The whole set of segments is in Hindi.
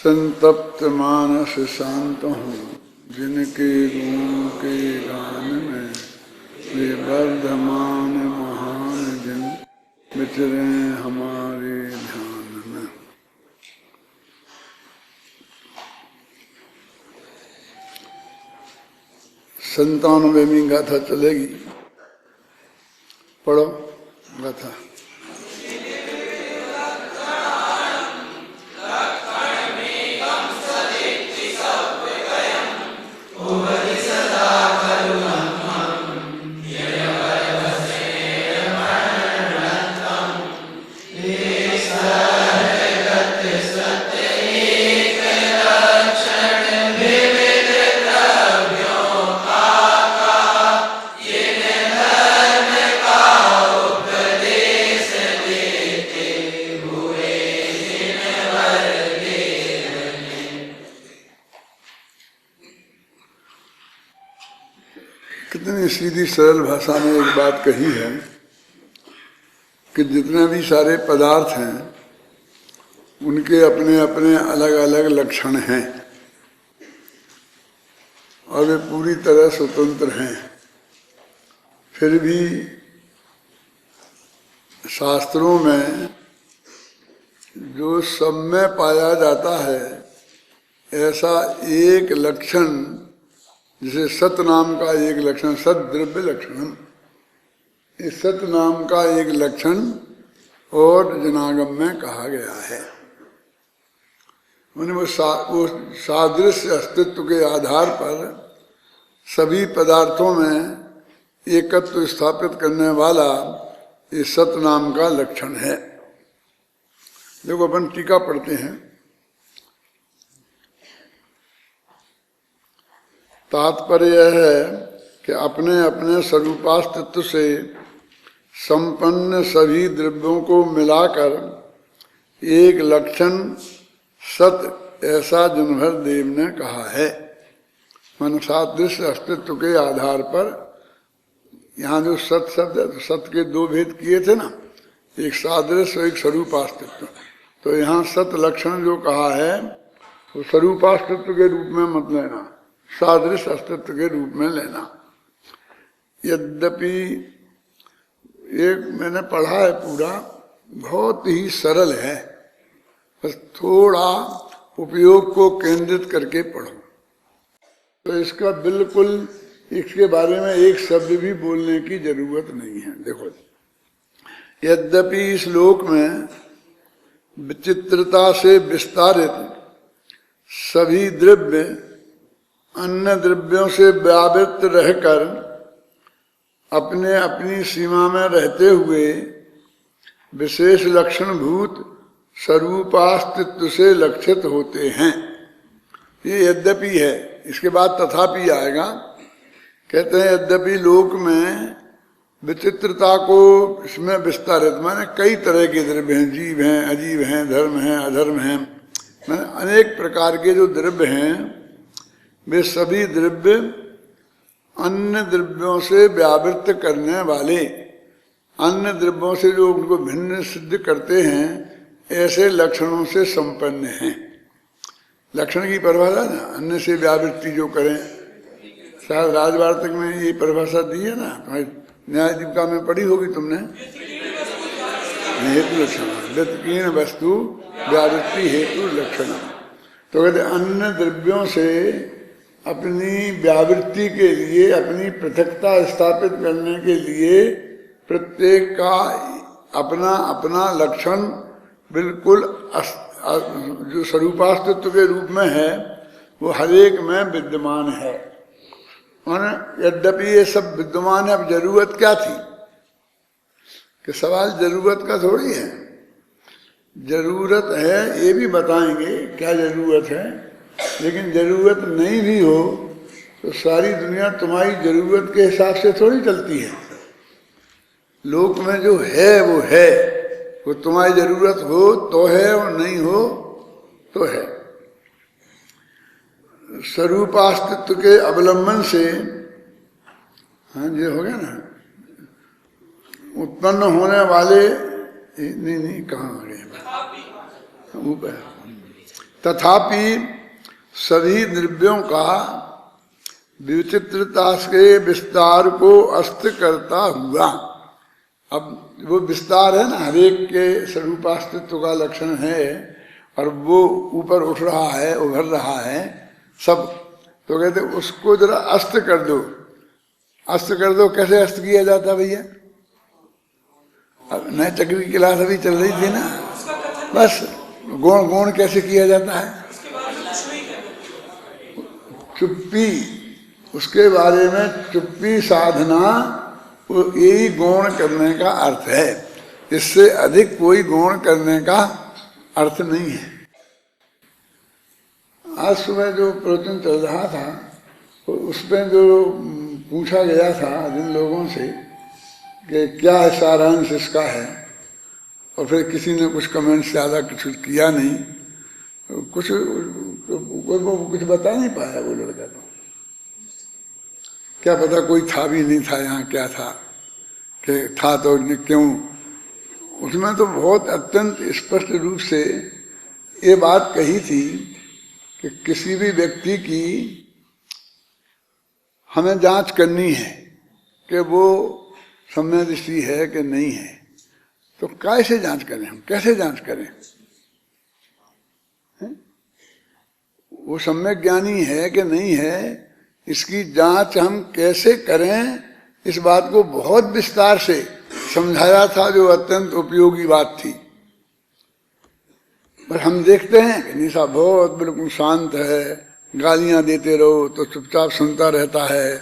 संतप्त मानस शांत हूँ, जिनके गुणों के गान में वे वर्धमान महान जिन विचरे हमारे ध्यान में। संतानवेवीं गाथा चलेगी, पढ़ो गाथा। कितनी सीधी सरल भाषा में एक बात कही है कि जितने भी सारे पदार्थ हैं उनके अपने अपने अलग अलग लक्षण हैं और वे पूरी तरह स्वतंत्र हैं। फिर भी शास्त्रों में जो सब में पाया जाता है ऐसा एक लक्षण, जैसे सत नाम का एक लक्षण, सत द्रव्य लक्षणम, इस सत नाम का एक लक्षण और जनागम में कहा गया है। वो सादृश्य अस्तित्व के आधार पर सभी पदार्थों में एकत्व स्थापित करने वाला इस सत नाम का लक्षण है। देखो अपन टीका पढ़ते हैं। तात्पर्य यह है कि अपने अपने स्वरूपास्तित्व से संपन्न सभी द्रव्यों को मिलाकर एक लक्षण सत ऐसा जनभर देव ने कहा है। मन सादृश्य अस्तित्व के आधार पर यहाँ जो सत शब्द है, तो सत के दो भेद किए थे ना, एक सादृश्य और एक स्वरूपास्तित्व। तो यहाँ सत लक्षण जो कहा है वो स्वरूपास्तित्व के रूप में मत लेना, सादृश्य अस्तित्व के रूप में लेना। यद्यपि एक मैंने पढ़ा है पूरा, बहुत ही सरल है, बस थोड़ा उपयोग को केंद्रित करके पढ़ो। तो इसका बिल्कुल इसके बारे में एक शब्द भी बोलने की जरूरत नहीं है। देखो, यद्यपि इस श्लोक में विचित्रता से विस्तारित सभी द्रव्य अन्य द्रव्यों से व्यावृत रहकर अपने अपनी सीमा में रहते हुए विशेष लक्षण भूत स्वरूपास्तित्व से लक्षित होते हैं। ये यद्यपि है, इसके बाद तथापि आएगा। कहते हैं यद्यपि लोक में विचित्रता को इसमें विस्तारित, माने कई तरह के द्रव्य हैं, जीव हैं, अजीव हैं, धर्म हैं, अधर्म हैं, माने अनेक प्रकार के जो द्रव्य हैं वे सभी द्रव्य अन्य द्रव्यों से व्यावृत करने वाले, अन्य द्रव्यों से जो उनको भिन्न सिद्ध करते हैं ऐसे लक्षणों से संपन्न हैं। लक्षण की परिभाषा ना, अन्य से व्यावृत्ति जो करें, शायद राजवार्तक में ये परिभाषा दी है ना, न्याय दीपिका में पढ़ी होगी तुमने। हेतु लक्षण व्यतिकीर्ण वस्तु व्यावृत्ति हेतु लक्षण। तो कहते अन्य द्रव्यों से अपनी व्यावृत्ति के लिए, अपनी पृथकता स्थापित करने के लिए प्रत्येक का अपना अपना लक्षण बिल्कुल जो स्वरूपास्तित्व के रूप में है वो हरेक में विद्यमान है। यद्यपि ये सब विद्यमान है, अब जरूरत क्या थी? कि सवाल जरूरत का थोड़ी है, जरूरत है ये भी बताएंगे क्या जरूरत है, लेकिन जरूरत नहीं भी हो तो सारी दुनिया तुम्हारी जरूरत के हिसाब से थोड़ी चलती है। लोक में जो है वो है, वो तुम्हारी जरूरत हो तो है और नहीं हो तो है। स्वरूपास्तित्व के अवलंबन से, हाँ ये हो गया ना, उत्पन्न होने वाले नहीं कहाँ आ गए ऊपर, तथापि सभी द्रव्यों का विचित्रता के विस्तार को अस्त करता हुआ, अब वो विस्तार है ना, हरेक के स्वरूपास्तित्व का लक्षण है, और वो ऊपर उठ रहा है, उभर रहा है सब, तो कहते उसको जरा अस्त कर दो। अस्त कर दो, कैसे अस्त किया जाता भैया? अब नए चक्र की क्लास अभी चल रही थी ना, बस गुण गुण कैसे किया जाता है? चुप्पी, उसके बारे में चुप्पी साधना, यही गौण करने का अर्थ है। इससे अधिक कोई गौण करने का अर्थ नहीं है। आज सुबह जो प्रवचन चल रहा था, तो उसमें जो पूछा गया था जिन लोगों से कि क्या सारांश इसका है, और फिर किसी ने कुछ कमेंट ज़्यादा कुछ किया नहीं, कुछ बता नहीं पाया वो लड़का। तो क्या पता कोई था भी नहीं था यहाँ, क्या था कि था तो क्यों। उसमें तो बहुत अत्यंत स्पष्ट रूप से ये बात कही थी कि किसी भी व्यक्ति की हमें जांच करनी है कि वो सम्यक दृष्टि है कि नहीं है। तो कैसे जांच करें हम, कैसे जांच करें? वो सम्यक ज्ञानी है कि नहीं है, इसकी जांच हम कैसे करें, इस बात को बहुत विस्तार से समझाया था, जो अत्यंत उपयोगी बात थी। पर हम देखते हैं कि निशा बहुत बिल्कुल शांत है, गालियां देते रहो तो चुपचाप सुनता रहता है,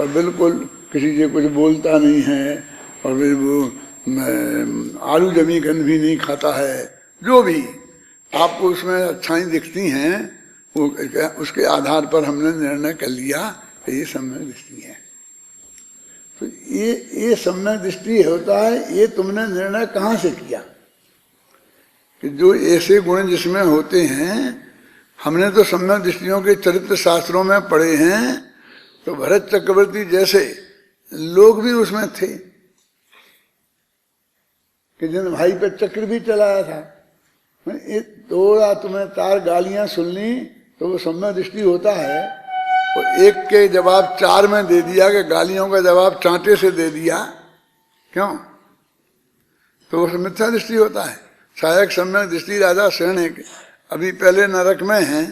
और बिल्कुल किसी से कुछ बोलता नहीं है, और फिर वो आलू जमी गंध भी नहीं खाता है। जो भी आपको उसमें अच्छाई दिखती हैं, वो उसके आधार पर हमने निर्णय कर लिया कि ये सम्यक दृष्टि है। तो ये सम्यक दृष्टि होता है। ये तुमने निर्णय कहाँ से किया कि जो ऐसे गुण जिसमें होते हैं, हमने तो सम्यक दृष्टियों के चरित्र शास्त्रों में पढ़े हैं, तो भरत चक्रवर्ती जैसे लोग भी उसमें थे कि जिन भाई पे चक्र भी चलाया था। थोड़ा तुम्हें 4 गालियां सुन ली तो वो सम्यक दृष्टि होता है, और एक के जवाब 4 में दे दिया कि गालियों का जवाब चांटे से दे दिया, क्यों? तो वो मिथ्या दृष्टि होता है। सहायक सम्यक दृष्टि राजा शरण अभी पहले नरक में हैं,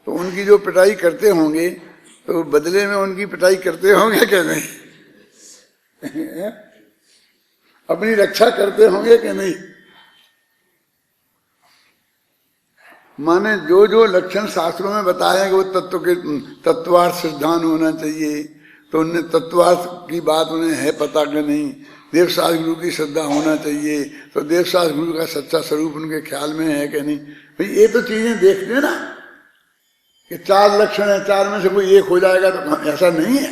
तो उनकी जो पिटाई करते होंगे, तो बदले में उनकी पिटाई करते होंगे कि नहीं? अपनी रक्षा करते होंगे कि नहीं? माने जो जो लक्षण शास्त्रों में बताया कि वो तत्व के तत्वार्थ सिद्धांत होना चाहिए, तो उनने तत्वार्थ की बात उन्हें है पता कि नहीं। देवशास्त्र गुरु की श्रद्धा होना चाहिए, तो देवशास्त्र गुरु का सच्चा स्वरूप उनके ख्याल में है कि नहीं। भाई ये तो चीजें देखते हैं ना कि 4 लक्षण है, 4 में से कोई एक हो जाएगा, तो ऐसा नहीं है।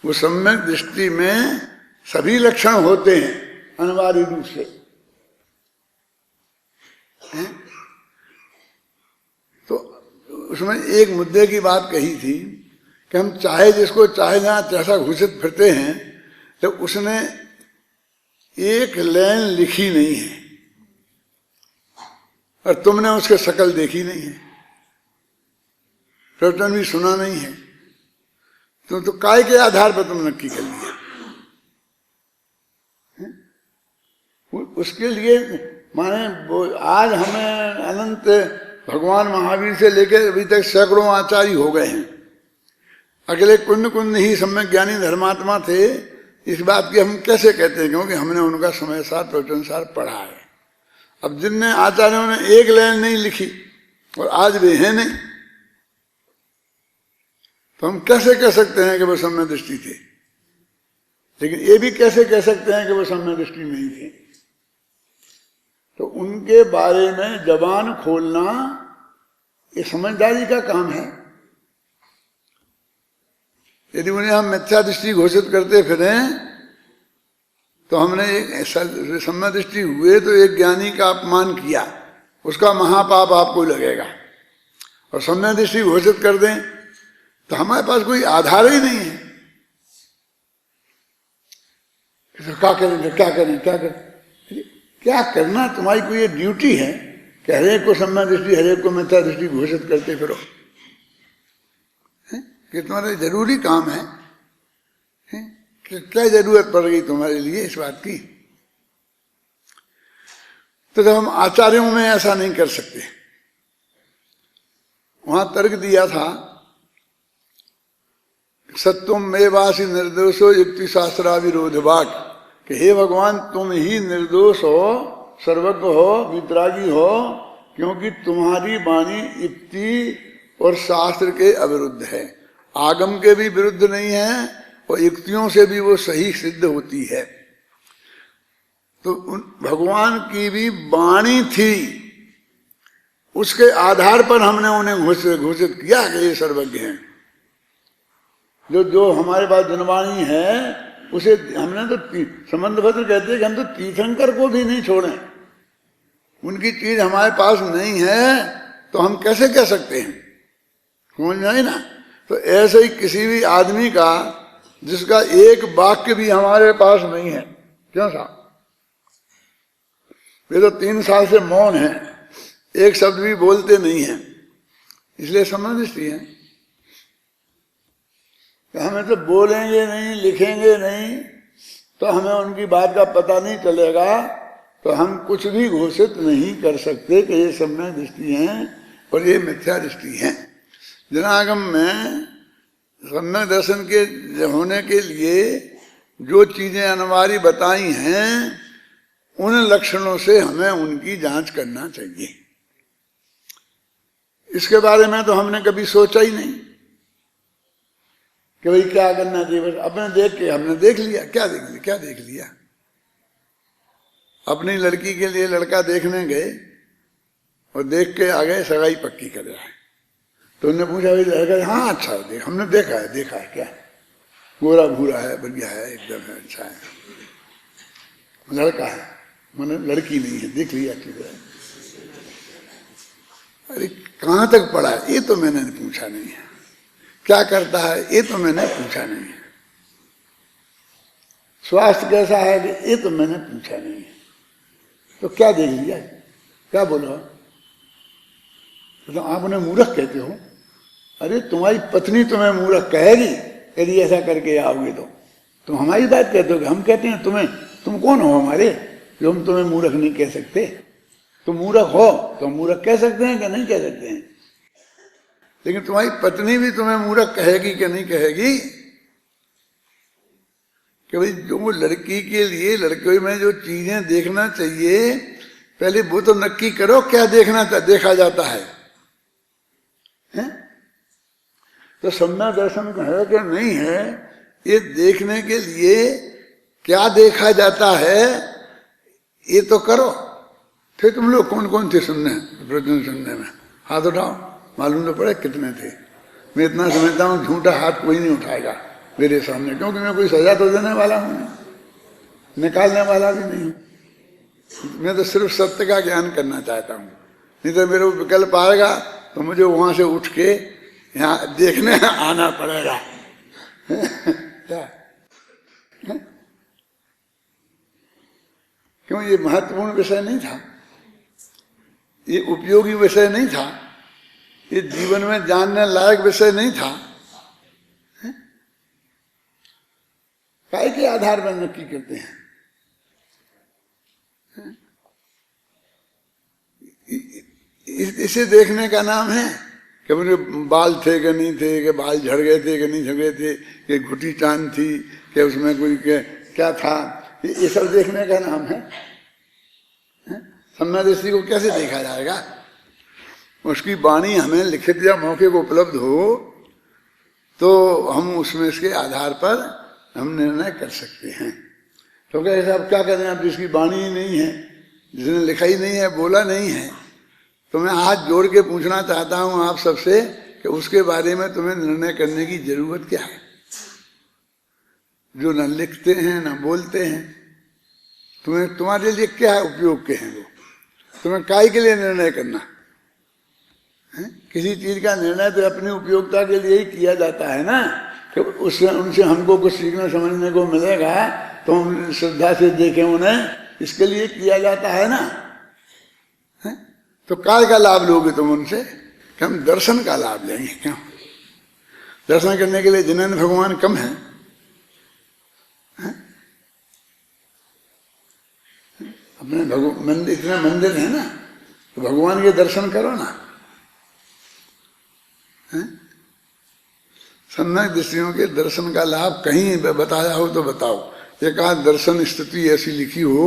वो सम्यक दृष्टि में सभी लक्षण होते हैं अनिवार्य रूप से। तो उसमें एक मुद्दे की बात कही थी कि हम चाहे जिसको चाहे जहाँ जैसा घुसत फिरते हैं, तो उसने एक लाइन लिखी नहीं है और तुमने उसके शकल देखी नहीं है, प्रवचन भी सुना नहीं है, तो काय के आधार पर तुम नक्की कर लिया? उसके लिए माने आज हमें अनंत भगवान महावीर से लेकर अभी तक सैकड़ों आचार्य हो गए हैं। अगले कुंड कुंड ही सम्यक ज्ञानी धर्मात्मा थे। इस बात की हम कैसे कहते हैं? क्योंकि हमने उनका समय सार प्रवचन सार पढ़ा है। अब जिनने आचार्यों ने एक लाइन नहीं लिखी और आज वे हैं नहीं, तो हम कैसे कह सकते हैं कि वो सम्यक दृष्टि थे? लेकिन ये भी कैसे कह सकते हैं कि वो सम्यक दृष्टि नहीं थे? तो उनके बारे में जबान खोलना ये समझदारी का काम है। यदि उन्हें हम मिथ्या दृष्टि घोषित करते फिरें, तो हमने एक सम्यक दृष्टि हुए तो एक ज्ञानी का अपमान किया, उसका महापाप आपको लगेगा। और सम्यक दृष्टि घोषित कर दें तो हमारे पास कोई आधार ही नहीं है। क्या करें, क्या करें, क्या करें? क्या करना तुम्हारी कोई ड्यूटी है कि हरेक को सम्यक दृष्टि, हरेक को मिथ्या दृष्टि घोषित करते फिरो? कि तुम्हारा जरूरी काम है? कि क्या जरूरत पड़ गई तुम्हारे लिए इस बात की? तो जब हम आचार्यों में ऐसा नहीं कर सकते, वहां तर्क दिया था सत्वम मेवासी निर्दोषो युक्ति शास्त्रा विरोध वाक, कि हे भगवान तुम ही निर्दोष हो, सर्वज्ञ हो, वितरागी हो, क्योंकि तुम्हारी वाणी युक्ति और शास्त्र के अविरुद्ध है, आगम के भी विरुद्ध नहीं है और युक्तियों से भी वो सही सिद्ध होती है। तो भगवान की भी वाणी थी, उसके आधार पर हमने उन्हें घोषित किया कि ये सर्वज्ञ हैं। जो हमारे पास जनवाणी है उसे हमने तो संबंध पत्र कहते हैं कि हम तो तीर्थंकर को भी नहीं छोड़े, उनकी चीज हमारे पास नहीं है तो हम कैसे कह सकते हैं? समझ में आई ना? तो ऐसे ही किसी भी आदमी का जिसका एक वाक्य भी हमारे पास नहीं है, क्यों साहब? वे तो 3 साल से मौन है, एक शब्द भी बोलते नहीं है, इसलिए समझती है। हमें तो बोलेंगे नहीं, लिखेंगे नहीं, तो हमें उनकी बात का पता नहीं चलेगा, तो हम कुछ भी घोषित नहीं कर सकते कि ये सम्यक दृष्टि हैं और ये मिथ्या दृष्टि हैं। जनागम में सम्यक दर्शन के होने के लिए जो चीजें अनिवार्य बताई हैं, उन लक्षणों से हमें उनकी जांच करना चाहिए। इसके बारे में तो हमने कभी सोचा ही नहीं कि भाई क्या करना चाहिए। बस अपने देख के हमने देख लिया। क्या देख लिया? अपनी लड़की के लिए लड़का देखने गए और देख के आ गए सगाई पक्की कर रहा है। तो उन्होंने पूछा भाई लड़का? हाँ अच्छा है, हमने देखा है क्या, गोरा भूरा है, बढ़िया है, एकदम है, अच्छा है, लड़का है, मैंने लड़की नहीं है, देख लिया ठीक है। अरे कहाँ तक पढ़ा है ये तो मैंने पूछा नहीं है, क्या करता है ये तो मैंने पूछा नहीं है, स्वास्थ्य कैसा है ये तो मैंने पूछा नहीं है, तो क्या देख लिया, क्या बोला? तो आप उन्हें मूर्ख कहते हो। अरे तुम्हारी पत्नी तुम्हें मूर्ख कहेगी यदि ऐसा करके आओगे तो। तुम हमारी बात कहते हो कि हम कहते हैं तुम्हें, तुम कौन हो हमारे जो हम तुम्हें मूर्ख नहीं कह सकते? तुम मूर्ख हो तो मूर्ख कह सकते हैं कि नहीं कह सकते हैं? लेकिन तुम्हारी पत्नी भी तुम्हें मूर्ख कहेगी कि नहीं कहेगी? कि भाई जो लड़की के लिए लड़के में जो चीजें देखना चाहिए पहले वो तो नक्की करो क्या देखा जाता है? तो सम्यक दर्शन है कि नहीं है, ये देखने के लिए क्या देखा जाता है ये तो करो। थे तुम लोग कौन कौन थे सुनने में? हाथ उठाओ, मालूम तो पड़े कितने थे। मैं इतना समझता हूँ झूठा हाथ कोई नहीं उठाएगा मेरे सामने, क्योंकि मैं कोई सजा तो देने वाला हूँ नहीं, निकालने वाला भी नहीं। मैं तो सिर्फ सत्य का ज्ञान करना चाहता हूँ, नहीं तो मेरे को विकल्प आएगा तो मुझे वहां से उठ के यहाँ देखने आना पड़ेगा। क्यों? ये महत्वपूर्ण विषय नहीं था, ये उपयोगी विषय नहीं था, ये जीवन में जानने लायक विषय नहीं था। काय के आधार पर नक्की करते हैं? इसे देखने का नाम है कि मुझे बाल थे कि नहीं थे, कि बाल झड़ गए थे कि नहीं झड़ गए थे, कि घुटी चांद थी, कि उसमें कोई क्या था, ये सब देखने का नाम है? सम्यक दृष्टि को कैसे देखा जाएगा? उसकी वाणी हमें लिखित या मौके को उपलब्ध हो तो हम उसमें इसके आधार पर हम निर्णय कर सकते हैं। तो कैसे आप क्या करें, आप जिसकी वाणी ही नहीं है, जिसने लिखा ही नहीं है, बोला नहीं है, तो मैं हाथ जोड़ के पूछना चाहता हूं आप सबसे कि उसके बारे में तुम्हें निर्णय करने की जरूरत क्या है? जो न लिखते हैं न बोलते हैं, तुम्हारे लिए क्या उपयोग के हैं वो? तुम्हें काय के लिए निर्णय करना है? किसी चीज का निर्णय तो अपनी उपयोगिता के लिए ही किया जाता है ना, कि उससे उनसे हमको कुछ सीखने समझने को मिलेगा तो हम श्रद्धा से देखें उन्हें, इसके लिए किया जाता है ना। तो काय का लाभ लोगे तुम उनसे? कि हम दर्शन का लाभ लेंगे। क्यों? दर्शन करने के लिए जिन्हें भगवान कम है? अपने मंदिर, इतने मंदिर है ना, तो भगवान के दर्शन करो ना। सम्यक दृष्टियों के दर्शन का लाभ कहीं बताया हो तो बताओ। एक आध दर्शन स्तुति ऐसी लिखी हो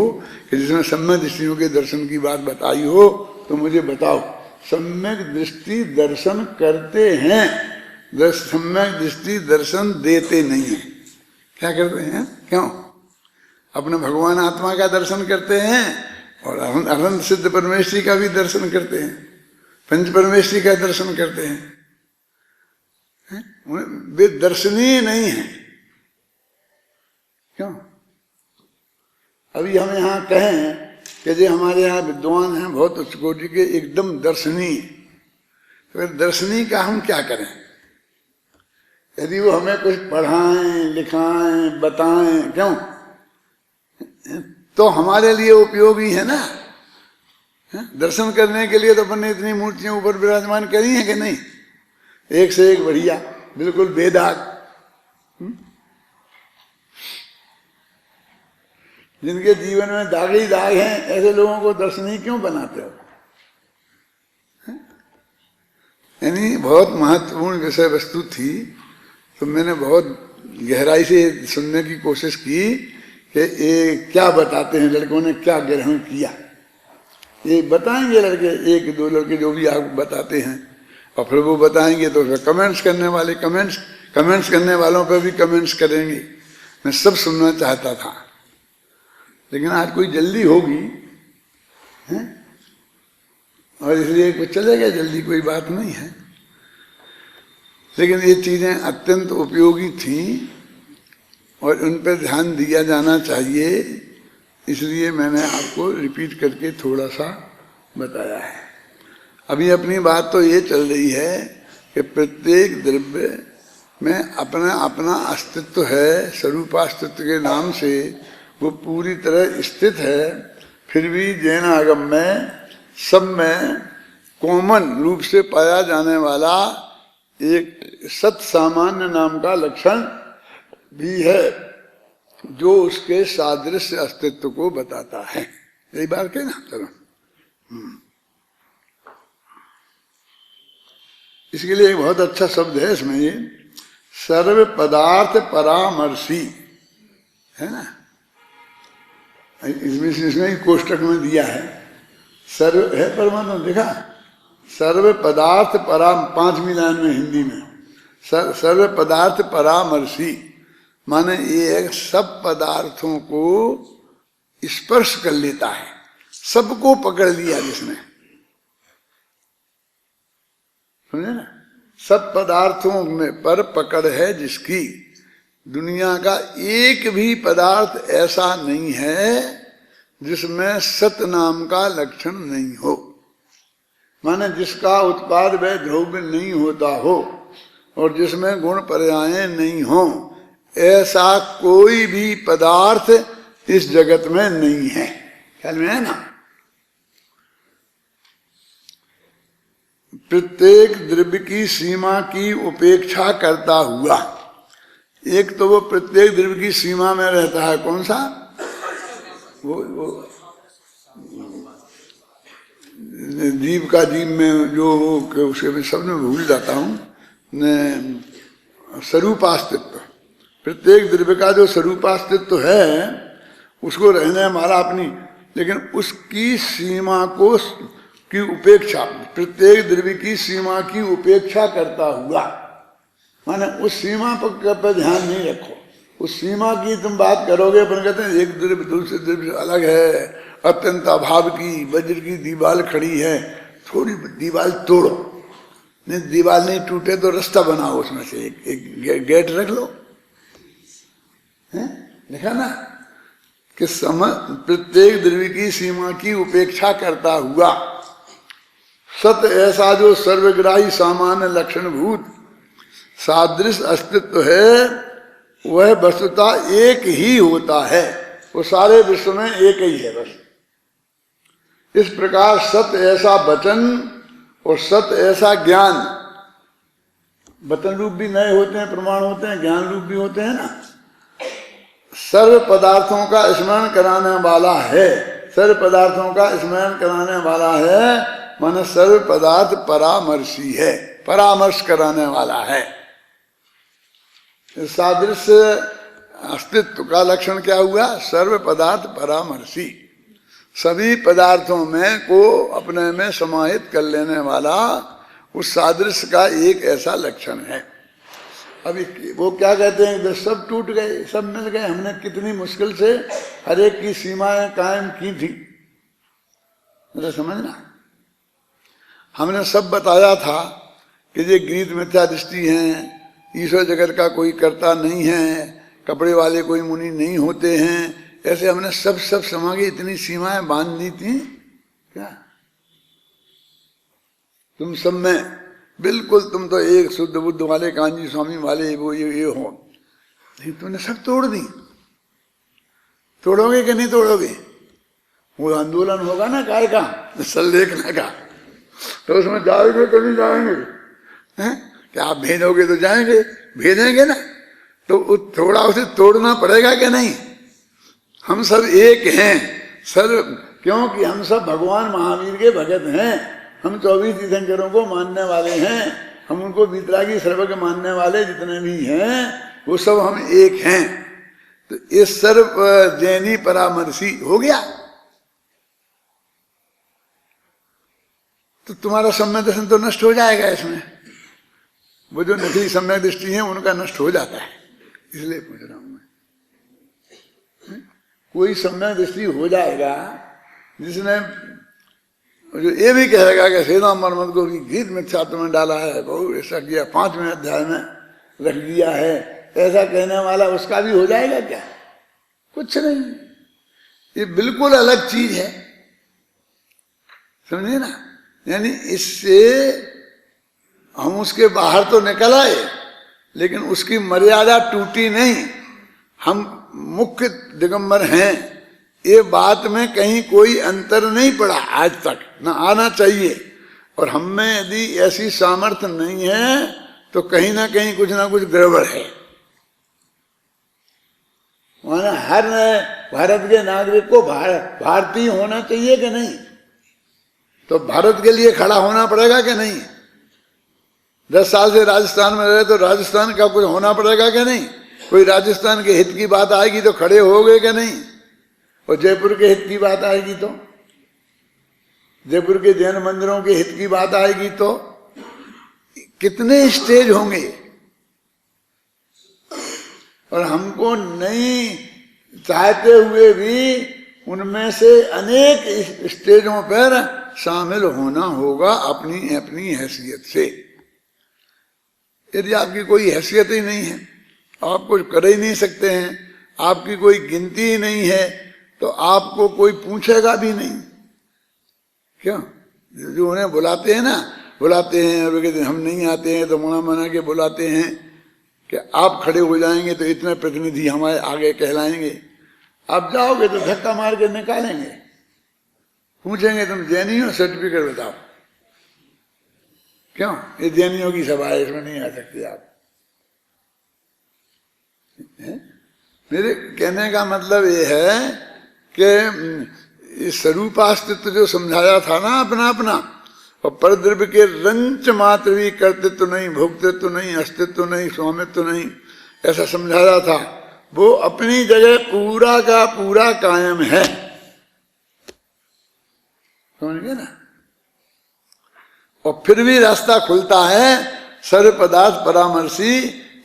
कि जिसमें सम्यक दृष्टियों के दर्शन की बात बताई हो तो मुझे बताओ। सम्यक दृष्टि दर्शन करते हैं, सम्यक दृष्टि दर्शन देते नहीं है। क्या करते हैं? क्यों? अपने भगवान आत्मा का दर्शन करते हैं और अनंत सिद्ध परमेश्वरी का भी दर्शन करते हैं, पंच परमेश्वरी का दर्शन करते हैं। वे दर्शनीय नहीं है। क्यों? अभी हम यहाँ कहें कि जो हमारे यहाँ विद्वान हैं बहुत उच्च कोटि के, एकदम दर्शनीय, तो दर्शनीय का हम क्या करें? यदि वो हमें कुछ पढ़ाएं, लिखाएं, बताएं, क्यों, तो हमारे लिए उपयोगी है ना। दर्शन करने के लिए तो अपन ने इतनी मूर्तियां ऊपर विराजमान करी हैं कि नहीं, एक से एक बढ़िया, बिल्कुल बेदाग। जिनके जीवन में दाग ही दाग हैं, ऐसे लोगों को दर्शनीय क्यों बनाते हो? यानी बहुत महत्वपूर्ण विषय वस्तु थी, तो मैंने बहुत गहराई से सुनने की कोशिश की कि ये क्या बताते हैं, लड़कों ने क्या ग्रहण किया। ये बताएंगे लड़के, एक दो लड़के जो भी आप बताते हैं, और फिर वो बताएंगे तो फिर कमेंट्स करने वाले कमेंट्स करने वालों पर भी कमेंट्स करेंगे। मैं सब सुनना चाहता था, लेकिन आज कोई जल्दी होगी है? और इसलिए कुछ चलेगा जल्दी, कोई बात नहीं है। लेकिन ये चीजें अत्यंत उपयोगी थी और उन पर ध्यान दिया जाना चाहिए, इसलिए मैंने आपको रिपीट करके थोड़ा सा बताया है। अभी अपनी बात तो ये चल रही है कि प्रत्येक द्रव्य में अपना अपना अस्तित्व है, स्वरूपास्तित्व के नाम से वो पूरी तरह स्थित है। फिर भी जैन आगम में सब में कॉमन रूप से पाया जाने वाला एक सत सामान्य नाम का लक्षण भी है, जो उसके सादृश्य अस्तित्व को बताता है। यही बात है ना। चलो, इसके लिए एक बहुत अच्छा शब्द है इसमें, ये सर्व पदार्थ परामर्शी है ना। इसमें कोष्टक में दिया है, सर्व है परमात्मा, देखा, सर्व पदार्थ पराम, 5वीं लाइन में हिंदी में सर्व पदार्थ परामर्शी, माने ये सब पदार्थों को स्पर्श कर लेता है, सबको पकड़ लिया जिसने, समझे ना। सब पदार्थों में पर पकड़ है जिसकी, दुनिया का एक भी पदार्थ ऐसा नहीं है जिसमें सत नाम का लक्षण नहीं हो, माने जिसका उत्पाद व द्रव्य नहीं होता हो और जिसमें गुण पर्याय नहीं हो, ऐसा कोई भी पदार्थ इस जगत में नहीं है। ख्याल में है ना। प्रत्येक द्रव्य की सीमा की उपेक्षा करता हुआ, एक तो वो प्रत्येक द्रव्य की सीमा में रहता है, कौन सा, वो जीव का जीव में जो उसके मैं शब्द में भूल जाता हूँ, स्वरूपास्तित्व, प्रत्येक द्रव्य का जो स्वरूपास्तित्व है उसको रहने हमारा अपनी, लेकिन उसकी सीमा को की उपेक्षा, प्रत्येक द्रव्य की सीमा की उपेक्षा करता हुआ, माने उस सीमा पर ध्यान नहीं रखो। उस सीमा की तुम बात करोगे, अपन कहते हैं एक द्रव्य दूसरे द्रव्य से अलग है, अत्यंत अभाव की वज्र की दीवार खड़ी है, थोड़ी दीवार तोड़ो, नहीं दीवार नहीं टूटे तो रास्ता बनाओ, उसमें से एक गेट रख लो, देखा ना कि प्रत्येक द्रव्य की सीमा की उपेक्षा करता हुआ सत ऐसा जो सर्वग्राही सामान्य लक्षण भूत सादृश अस्तित्व है, वह वस्तुतः एक ही होता है। वो सारे विश्व में एक ही है बस। इस प्रकार सत ऐसा वचन और सत ऐसा ज्ञान, वचन रूप भी नए होते हैं, प्रमाण होते हैं, ज्ञान रूप भी होते हैं ना, सर्व पदार्थों का स्मरण कराने वाला है। सर्व पदार्थों का स्मरण कराने वाला है माने सर्व पदार्थ परामर्शी है, परामर्श कराने वाला है। सादृश्य अस्तित्व का लक्षण क्या हुआ? सर्व पदार्थ परामर्शी, सभी पदार्थों में को अपने में समाहित कर लेने वाला उस सादृश्य का एक ऐसा लक्षण है। अभी वो क्या कहते हैं, जब सब टूट गए, सब मिल गए, हमने कितनी मुश्किल से हर एक की सीमाएं कायम की थी, मेरा समझना। हमने सब बताया था कि ये गीत मिथ्या दृष्टि है, ईश्वर जगत का कोई कर्ता नहीं है, कपड़े वाले कोई मुनि नहीं होते हैं, ऐसे हमने सब समागे इतनी सीमाएं बांध दी थी क्या? तुम सब में बिल्कुल, तुम तो एक शुद्ध बुद्ध वाले, कांजी स्वामी वाले, वो ये हो, नहीं तुमने सब तोड़ दी। तोड़ोगे कि नहीं तोड़ोगे? वो आंदोलन होगा ना काय का, सल्लेखना का, तो उसमें जाओगे तो नहीं जाएंगे हैं? क्या आप भेजोगे तो जाएंगे, भेजेंगे ना, तो थोड़ा उसे तोड़ना पड़ेगा कि नहीं? हम सब एक हैं सर, क्योंकि हम सब भगवान महावीर के भगत हैं, हम 24 तीर्थंकरों को मानने वाले हैं, हम उनको वीतरागी सर्वज्ञ मानने वाले जितने भी हैं वो सब हम एक हैं। तो ये सर्व जैनी परामर्शी हो गया, तो तुम्हारा सम्यक दर्शन तो नष्ट हो जाएगा इसमें। वो जो नकली सम्यक दृष्टि है उनका नष्ट हो जाता है, इसलिए पूछ रहा हूं मैं। कोई सम्यक दृष्टि हो जाएगा जिसने जो ये भी कहेगा कि श्रीराम मर्मत को गीत मिथ्यात्व में डाला है, बहुत ऐसा किया, 5वें अध्याय में रख दिया है, ऐसा कहने वाला उसका भी हो जाएगा क्या? कुछ नहीं, ये बिल्कुल अलग चीज है, समझे ना। यानी इससे हम उसके बाहर तो निकल आए, लेकिन उसकी मर्यादा टूटी नहीं। हम मुख्य दिगंबर हैं, ये बात में कहीं कोई अंतर नहीं पड़ा आज तक, ना आना चाहिए। और हम में यदि ऐसी सामर्थ्य नहीं है तो कहीं ना कुछ गड़बड़ है। माना हर भारत के नागरिक को भारतीय होना चाहिए कि नहीं? तो भारत के लिए खड़ा होना पड़ेगा कि नहीं? 10 साल से राजस्थान में रहे तो राजस्थान का कुछ होना पड़ेगा कि नहीं? कोई राजस्थान के हित की बात आएगी तो खड़े हो गए कि नहीं? और जयपुर के हित की बात आएगी तो, जयपुर के जैन मंदिरों के हित की बात आएगी तो कितने स्टेज होंगे। और हमको नहीं चाहते हुए भी उनमें से अनेक स्टेजों पर शामिल होना होगा अपनी अपनी हैसियत से। यदि आपकी कोई हैसियत ही नहीं है, आप कुछ कर ही नहीं सकते हैं, आपकी कोई गिनती ही नहीं है, तो आपको कोई पूछेगा भी नहीं। क्यों? जो उन्हें बुलाते हैं ना, बुलाते हैं और कहते हैं हम नहीं आते हैं, तो मना के बुलाते हैं कि आप खड़े हो जाएंगे तो इतने प्रतिनिधि हमारे आगे कहलाएंगे। आप जाओगे तो धक्का मार के निकालेंगे, पूछेंगे तुम जैनी हो, सर्टिफिकेट बताओ। क्यों? ये जैनियों की सभा है, इसमें नहीं आ सकते आप। मेरे कहने का मतलब ये है कि स्वरूपास्तित्व जो समझाया था ना अपना, और परद्रव्य के रंच मात्र भी कर्तृत्व नहीं, भोक्तृत्व नहीं, अस्तित्व नहीं, स्वामित्व नहीं, ऐसा समझाया था, वो अपनी जगह पूरा का पूरा कायम है। समझ गए ना? और फिर भी रास्ता खुलता है सर्व पदार्थ परामर्शी,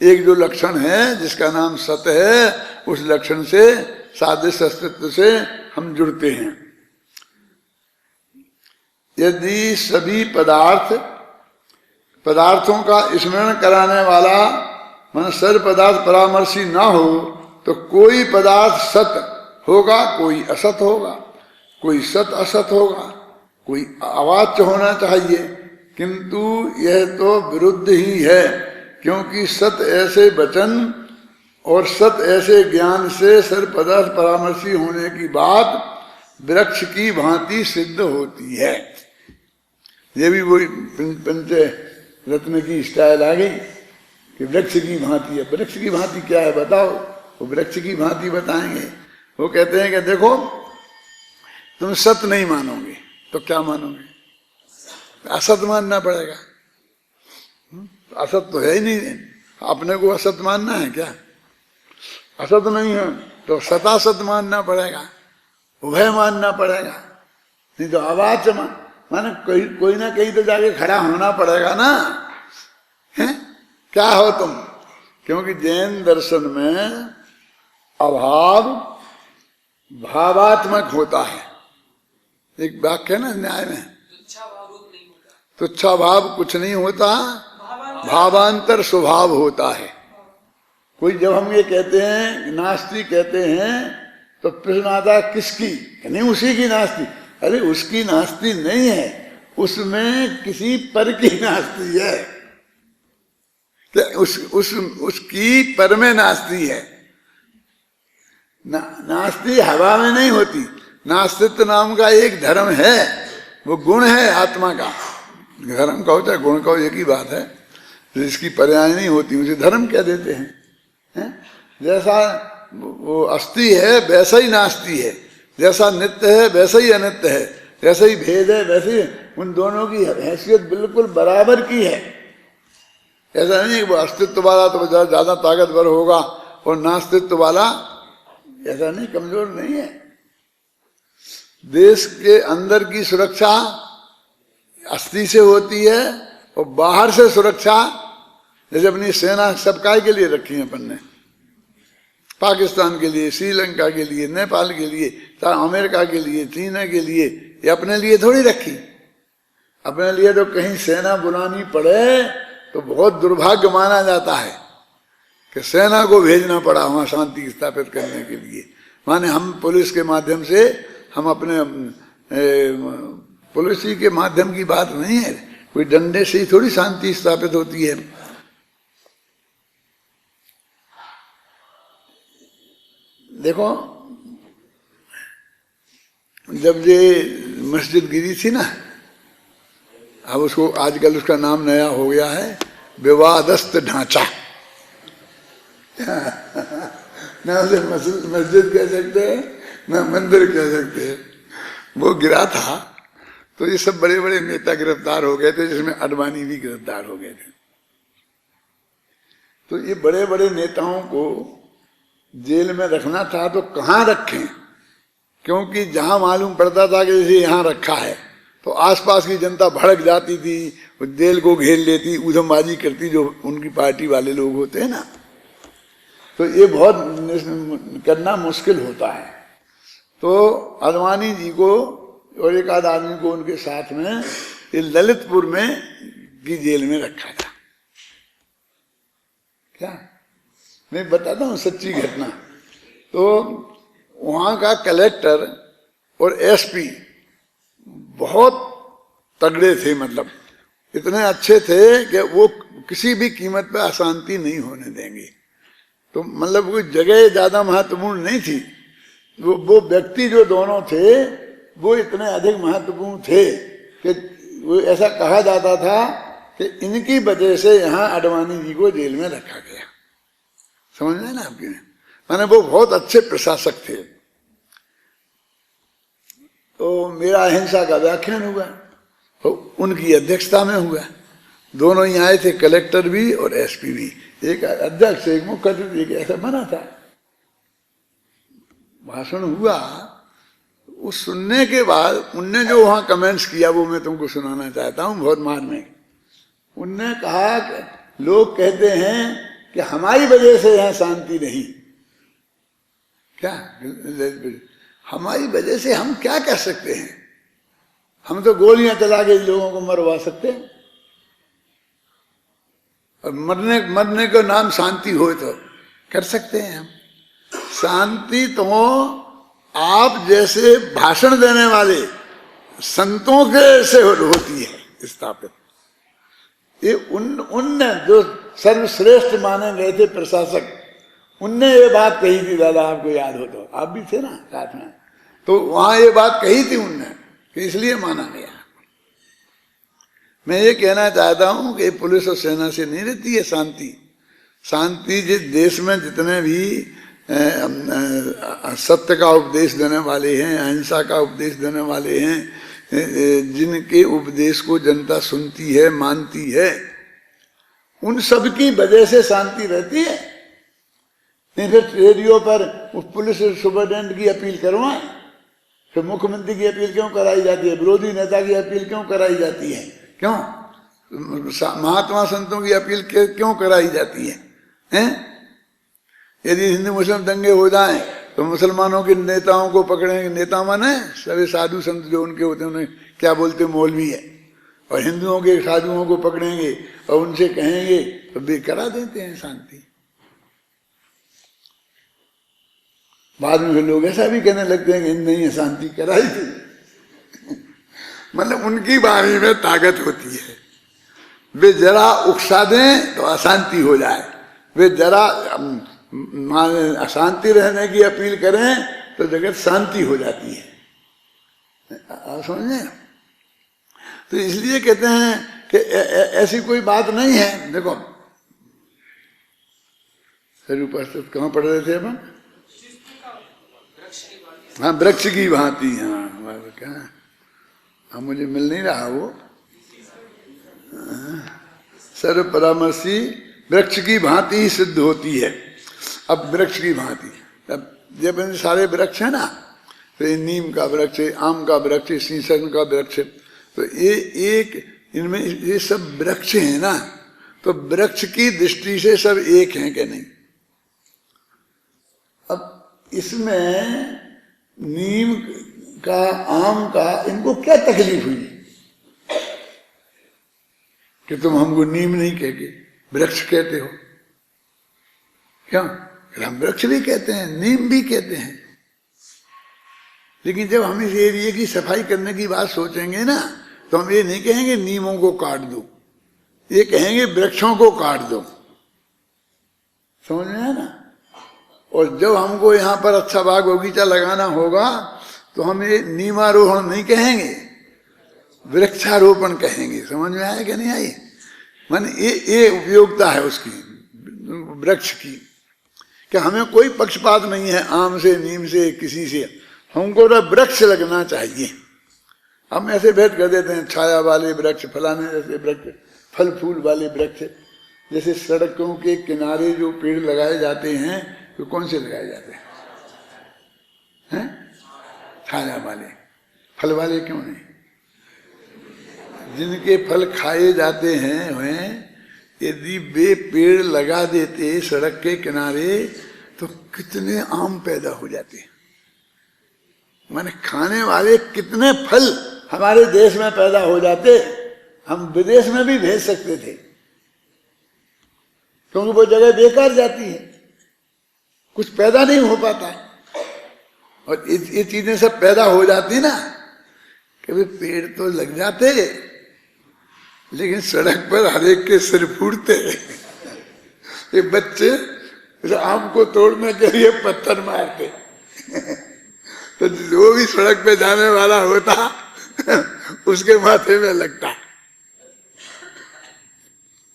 एक जो लक्षण है जिसका नाम सत है, उस लक्षण से सादृश्य अस्तित्व से हम जुड़ते हैं। यदि सभी पदार्थों का स्मरण कराने वाला मन सर्व पदार्थ परामर्शी ना हो तो कोई पदार्थ सत होगा, कोई असत होगा, कोई सत असत होगा, कोई अवाच्य होना चाहिए, किंतु यह तो विरुद्ध ही है, क्योंकि सत ऐसे वचन और सत ऐसे ज्ञान से सर्व पदार्थ परामर्शी होने की बात वृक्ष की भांति सिद्ध होती है। ये भी वही पंच रत्न की स्टाइल आ गई कि वृक्ष की भांति है। वृक्ष की भांति क्या है बताओ? वो वृक्ष की भांति बताएंगे। वो कहते हैं कि देखो तुम सत्य नहीं मानोगे तो क्या मानोगे? असत मानना पड़ेगा। असत तो है ही नहीं, अपने को असत मानना है क्या? असत नहीं है तो सतासत मानना पड़ेगा, उभय मानना पड़ेगा, नहीं तो अवाच्य माने कोई ना कहीं तो जाके खड़ा होना पड़ेगा ना। है क्या हो तुम? क्योंकि जैन दर्शन में अभाव भावात्मक होता है। एक वाक्य है ना न्याय में, तुच्छा भाव कुछ नहीं होता, भावांतर स्वभाव होता है। कोई जब हम ये कहते हैं नास्ति कहते हैं तो प्रश्न आता है किसकी? नहीं उसी की नास्ति। अरे उसकी नास्ति नहीं है, उसमें किसी पर की नास्ति है। उसकी पर में नास्ति है। नास्ति हवा में नहीं होती। नास्तित्व नाम का एक धर्म है, वो गुण है आत्मा का। धर्म कहो चाहे गुण कहो एक ही बात है। जिसकी पर्याय नहीं होती उसे धर्म कह देते हैं। जैसा वो अस्थि है वैसा ही नास्ति है, जैसा नित्य है वैसा ही अनित्य है, जैसा ही भेद है वैसे ही उन दोनों की हैसियत बिल्कुल बराबर की है। ऐसा नहीं है वो अस्तित्व वाला तो ज्यादा ताकतवर होगा और नास्तित्व वाला ऐसा नहीं, कमजोर नहीं है। देश के अंदर की सुरक्षा अस्थि से होती है और बाहर से सुरक्षा जैसे अपनी सेना सबका के लिए रखी है अपन ने, पाकिस्तान के लिए, श्रीलंका के लिए, नेपाल के लिए, अमेरिका के लिए, चीन के लिए, ये अपने लिए थोड़ी रखी। अपने लिए तो कहीं सेना बुलानी पड़े तो बहुत दुर्भाग्य माना जाता है कि सेना को भेजना पड़ा वहां शांति स्थापित करने के लिए। माने हम पुलिस के माध्यम से, हम अपने पुलिस के माध्यम की बात नहीं है, कोई डंडे से ही थोड़ी शांति स्थापित होती है। देखो जब ये मस्जिद गिरी थी ना, अब उसको आजकल उसका नाम नया हो गया है विवादस्त ढांचा। ना उसे मस्जिद कह सकते हैं ना मंदिर कह सकते हैं। वो गिरा था तो ये सब बड़े बड़े नेता गिरफ्तार हो गए थे, जिसमें अडवाणी भी गिरफ्तार हो गए थे। तो ये बड़े बड़े नेताओं को जेल में रखना था तो कहाँ रखें? क्योंकि जहां मालूम पड़ता था कि जैसे यहाँ रखा है तो आसपास की जनता भड़क जाती थी, जेल को घेर लेती, उधमबाजी करती, जो उनकी पार्टी वाले लोग होते हैं ना। तो ये बहुत करना मुश्किल होता है। तो अडवाणी जी को और एक आध आदमी को उनके साथ में ये ललितपुर में की जेल में रखा था। क्या मैं बताता हूँ सच्ची घटना। तो वहां का कलेक्टर और एसपी बहुत तगड़े थे, मतलब इतने अच्छे थे कि वो किसी भी कीमत पे अशांति नहीं होने देंगे। तो मतलब कोई जगह ज्यादा महत्वपूर्ण नहीं थी, वो व्यक्ति जो दोनों थे वो इतने अधिक महत्वपूर्ण थे कि वो ऐसा कहा जाता था कि इनकी वजह से यहाँ अडवाणी जी को जेल में रखा गया। समझ में ना आपकी? माने वो बहुत अच्छे प्रशासक थे। तो मेरा अहिंसा का व्याख्यान हुआ तो उनकी अध्यक्षता में हुआ। दोनों ही आए थे, कलेक्टर भी और एसपी भी, एक अध्यक्ष एक मुख्य अतिथि, ऐसा बना था। भाषण हुआ, उस सुनने के बाद उनने जो वहां कमेंट्स किया वो मैं तुमको सुनाना चाहता हूं बहुत मार्मिक। उनने कहा कि लोग कहते हैं कि हमारी वजह से यहाँ शांति नहीं। क्या हमारी वजह से हम क्या कर सकते हैं? हम तो गोलियां चला के लोगों को मरवा सकते हैं, और मरने का नाम शांति हो तो कर सकते हैं हम। शांति तो आप जैसे भाषण देने वाले संतों के से होती है स्थापित। ये उनने जो सर्वश्रेष्ठ माने गए थे प्रशासक, उनने ये बात कही थी, दादा आपको याद हो तो, आप भी थे ना साथ में। तो वहां ये बात कही थी उनने कि इसलिए माना गया। मैं ये कहना चाहता हूं कि पुलिस और सेना से नहीं रहती है शांति। शांति जिस देश में जितने भी सत्य का उपदेश देने वाले हैं, अहिंसा का उपदेश देने वाले हैं, जिनके उपदेश को जनता सुनती है, मानती है, उन सब की वजह से शांति रहती है। नहीं फिर रेडियो पर पुलिस सुपरिटेंडेंट की अपील करवाएं, फिर मुख्यमंत्री की अपील क्यों कराई जाती है, विरोधी नेता की अपील क्यों कराई जाती है, क्यों महात्मा संतों की अपील क्यों कराई जाती है, हैं? यदि हिंदू मुस्लिम दंगे हो जाएं तो मुसलमानों के नेताओं को पकड़ेंगे, नेता माने सभी साधु संत जो उनके होते हैं, उन्हें क्या बोलते मौलवी है, और हिंदुओं के साधुओं को पकड़ेंगे और उनसे कहेंगे तो वे करा देते हैं शांति। बाद में लोग ऐसा भी कहने लगते हैं कि नहीं शांति कराई थी। मतलब उनकी वाणी में ताकत होती है, वे जरा उकसा दें तो अशांति हो जाए, वे जरा अशांति रहने की अपील करें तो जगत शांति हो जाती है। आप समझे? तो इसलिए कहते हैं कि ऐसी कोई बात नहीं है। देखो फिर उपस्थित कहाँ पढ़ रहे थे अपन? हाँ, वृक्ष की भांति। हाँ क्या, हाँ मुझे मिल नहीं रहा वो। सर्व परामर्शी वृक्ष की भांति ही सिद्ध होती है। अब वृक्ष की भांति, अब जब सारे वृक्ष है ना, तो ये नीम का वृक्ष है, आम का वृक्ष है, शीशम का वृक्ष है, तो ये एक इनमें ये सब वृक्ष है ना, तो वृक्ष की दृष्टि से सब एक हैं कि नहीं? अब इसमें नीम का, आम का, इनको क्या तकलीफ हुई कि तुम हमको नीम नहीं कहके वृक्ष कहते हो? क्यों? हम वृक्ष भी कहते हैं, नीम भी कहते हैं, लेकिन जब हम इस एरिया की सफाई करने की बात सोचेंगे ना, तो हम ये नहीं कहेंगे नीमों को काट दो, ये कहेंगे वृक्षों को काट दो। समझ में आया ना? और जब हमको यहाँ पर अच्छा बाग बगीचा लगाना होगा तो हम ये नीमारोहण नहीं कहेंगे, वृक्षारोपण कहेंगे। समझ में आया कि नहीं आई? मान ये उपयोगिता है उसकी, वृक्ष की, कि हमें कोई पक्षपात नहीं है आम से, नीम से, किसी से, हमको तो वृक्ष लगना चाहिए। हम ऐसे भेद कर देते हैं छाया वाले वृक्ष, फलाने जैसे वृक्ष, फल फूल वाले वृक्ष। जैसे सड़कों के किनारे जो पेड़ लगाए जाते हैं, तो कौन से लगाए जाते हैं? छाया वाले, फल वाले क्यों नहीं? जिनके फल खाए जाते हैं, यदि वे पेड़ लगा देते सड़क के किनारे तो कितने आम पैदा हो जाते, माने खाने वाले कितने फल हमारे देश में पैदा हो जाते, हम विदेश में भी भेज सकते थे, क्योंकि वो जगह बेकार जाती है, कुछ पैदा नहीं हो पाता। और ये चीजें सब पैदा हो जाती ना, कभी पेड़ तो लग जाते, लेकिन सड़क पर हर एक के सिर फूटते। ये बच्चे आम को तोड़ने के लिए पत्थर मारते, तो जो भी सड़क पे जाने वाला होता उसके माथे में लगता।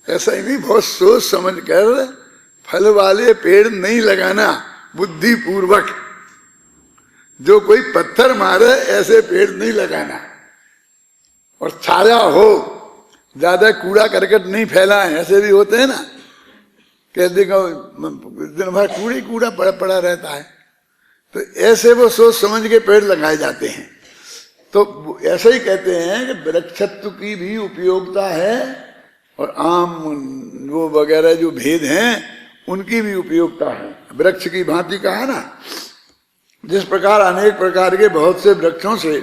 ऐसा ही नहीं, बहुत सोच समझ कर फल वाले पेड़ नहीं लगाना, बुद्धि पूर्वक। जो कोई पत्थर मारे ऐसे पेड़ नहीं लगाना, और छाया हो, ज्यादा कूड़ा करकट नहीं फैलाएं। ऐसे भी होते हैं ना, कह देखो दिन भर कूड़ा पड़ा रहता है, तो ऐसे वो सोच समझ के पेड़ लगाए जाते हैं। तो ऐसा ही कहते हैं कि वृक्षत्व की भी उपयोगिता है, और आम वो वगैरह जो भेद हैं उनकी भी उपयोगिता है। वृक्ष की भांति कहा ना, जिस प्रकार अनेक प्रकार के बहुत से वृक्षों से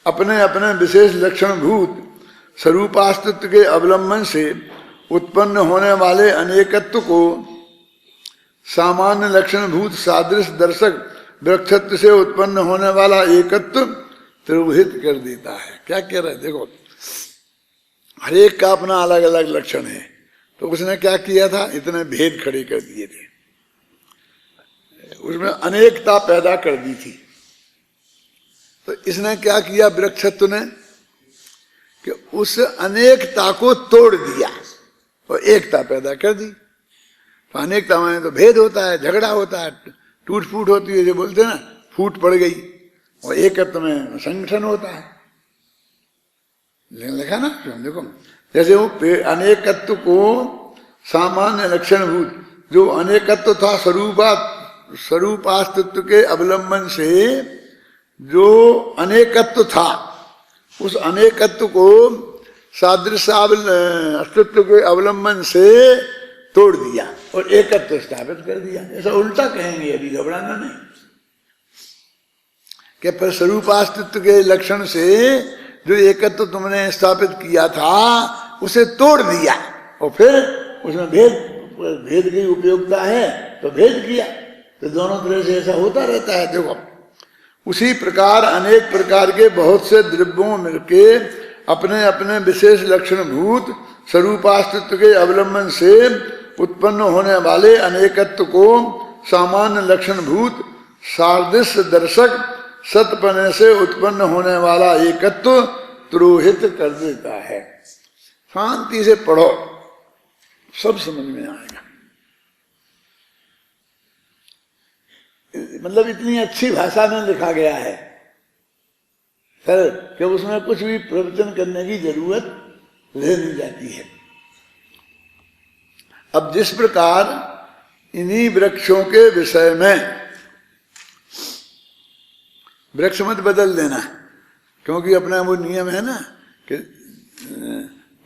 अपने अपने विशेष लक्षण भूत स्वरूपास्तित्व के अवलंबन से उत्पन्न होने वाले अनेकत्व को सामान्य लक्षण भूत सादृश दर्शक वृक्षत्व से उत्पन्न होने वाला एकत्व त्रिवहित कर देता है। क्या कह रहा है? देखो, हर एक का अपना अलग अलग लक्षण है, तो उसने क्या किया था? इतने भेद खड़े कर दिए थे, उसमें अनेकता पैदा कर दी थी। तो इसने क्या किया वृक्षत्व ने कि उस अनेकता को तोड़ दिया और एकता पैदा कर दी। तो अनेकता में तो भेद होता है, झगड़ा होता है, टूट फूट होती है, जो बोलते हैं ना, फूट पड़ गई। और एकत्व में संगठन होता है। लिखा ना, देखो जैसे वो अनेकत्व को सामान्य लक्षण भूत, जो अनेकत्व था स्वरूपास्तित्व के अवलंबन से, जो अनेकत्व था उस अनेकत्व को सादृश्य अस्तित्व के अवलंबन से तोड़ दिया और एकत्व स्थापित कर दिया। ऐसा उल्टा कहेंगे, अभी घबराना नहीं, कि पर स्वरूपास्तित्व के लक्षण से जो एकत्व तुमने स्थापित किया था उसे तोड़ दिया और फिर उसमें भेद की उपयोगिता है तो भेद किया। तो दोनों तरह से ऐसा होता रहता है। देखो, उसी प्रकार अनेक प्रकार के बहुत से द्रव्यों मिलके अपने अपने विशेष लक्षण भूत स्वरूपास्तित्व के अवलंबन से उत्पन्न होने वाले अनेकत्व को सामान्य लक्षण भूत सादृश्य दर्शक सतपने से उत्पन्न होने वाला एकत्व तुरोहित कर देता है। शांति से पढ़ो, सब समझ में आएगा। मतलब इतनी अच्छी भाषा में लिखा गया है सर कि उसमें कुछ भी प्रवचन करने की जरूरत रह नहीं जाती है। अब जिस प्रकार इन्हीं वृक्षों के विषय में, वृक्ष मत बदल देना, क्योंकि अपना वो नियम है ना कि